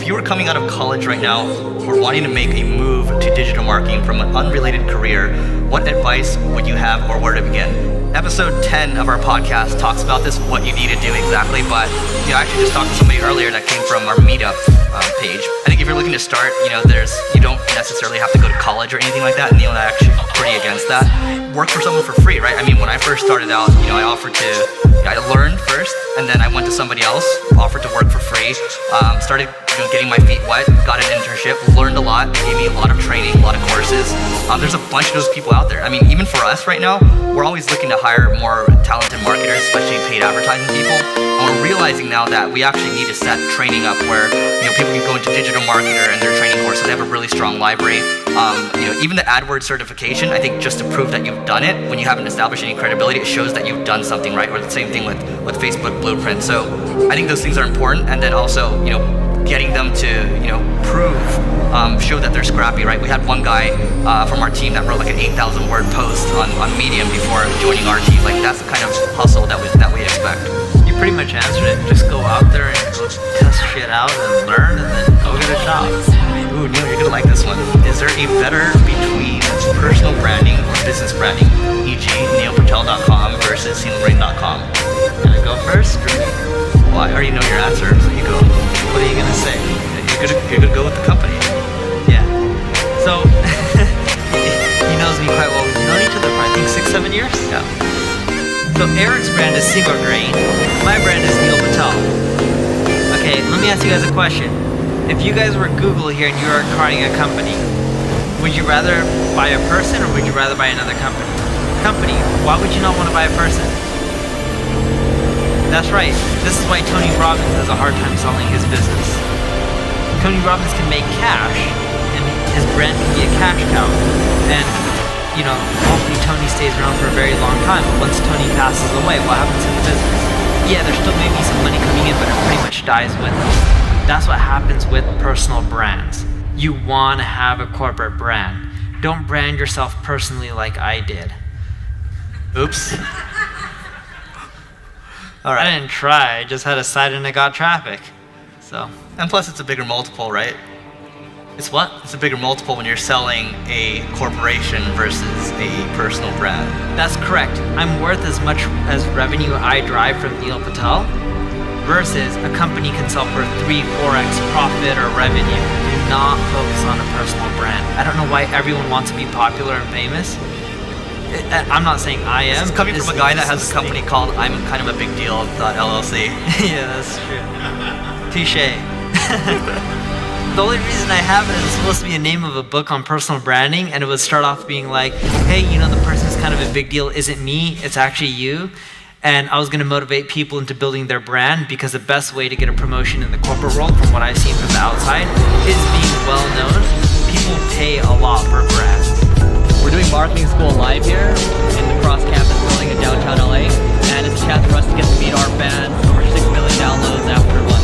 you were coming out of college right now or wanting to make a move to digital marketing from an unrelated career, what advice would you have or where to begin? Episode 10 of our podcast talks about this, what you need to do exactly, but I actually just talked to somebody earlier that came from our meetup page. I think if you're looking to start, you don't necessarily have to go to college or anything like that, and I'm actually pretty against that. Work for someone for free, right? I mean, when I first started out, I learned first, and then I went to somebody else, offered to work for free, started getting my feet wet, got an internship, learned a lot, gave me a lot of training, a lot of courses. There's a bunch of those people out there. I mean, even for us right now, we're always looking to hire more talented marketers, especially paid advertising people. And we're realizing now that we actually need to set training up where people can go into digital marketer and their training course, so they have a really strong library. Even the AdWords certification, I think just to prove that you've done it, when you haven't established any credibility, it shows that you've done something right. Or the same thing with Facebook Blueprint. So I think those things are important. And then also, getting them to, show that they're scrappy, right? We had one guy from our team that wrote like an 8,000 word post on Medium before joining our team. Like, that's the kind of hustle that we expect. You pretty much answered it. Just go out there and go test shit out and learn, and then go get a job. Ooh, Neil, you're gonna like this one. Is there a better between personal branding or business branding, e.g. neilpatel.com versus sealrain.com? Gonna go first, or me? Well, I already know your answer, so you go. What are you gonna say? You're gonna go with the company. Yeah. So, he knows me quite well. We've known each other for, I think, 6-7 years? Yeah. So Eric's brand is Single Grain. My brand is Neil Patel. Okay, let me ask you guys a question. If you guys were Google here and you were acquiring a company, would you rather buy a person or would you rather buy another company? Why would you not want to buy a person? That's right. This is why Tony Robbins has a hard time selling his business. Tony Robbins can make cash, and his brand can be a cash cow. And, hopefully Tony stays around for a very long time. But once Tony passes away, what happens to the business? Yeah, there still may be some money coming in, but it pretty much dies with him. That's what happens with personal brands. You want to have a corporate brand. Don't brand yourself personally like I did. Oops. All right. I didn't try. I just had a site and I got traffic. So. And plus, it's a bigger multiple, right? It's what? It's a bigger multiple when you're selling a corporation versus a personal brand. That's correct. I'm worth as much as revenue I drive from Neil Patel versus a company can sell for 3-4x profit or revenue. Do not focus on a personal brand. I don't know why everyone wants to be popular and famous. I'm not saying I am. This is coming from a guy that has a company called I'm Kind of a Big Deal .llc. Yeah, that's true. Touché. The only reason I have it is it's supposed to be a name of a book on personal branding, and it would start off being like, hey, the person's kind of a big deal isn't me, it's actually you. And I was going to motivate people into building their brand, because the best way to get a promotion in the corporate world, from what I've seen from the outside, is being well known. People pay a lot for brands. We're doing marketing school live here in the Cross Campus building in downtown LA, and it's a chance for us to get to meet our fans. Over 6 million downloads after what?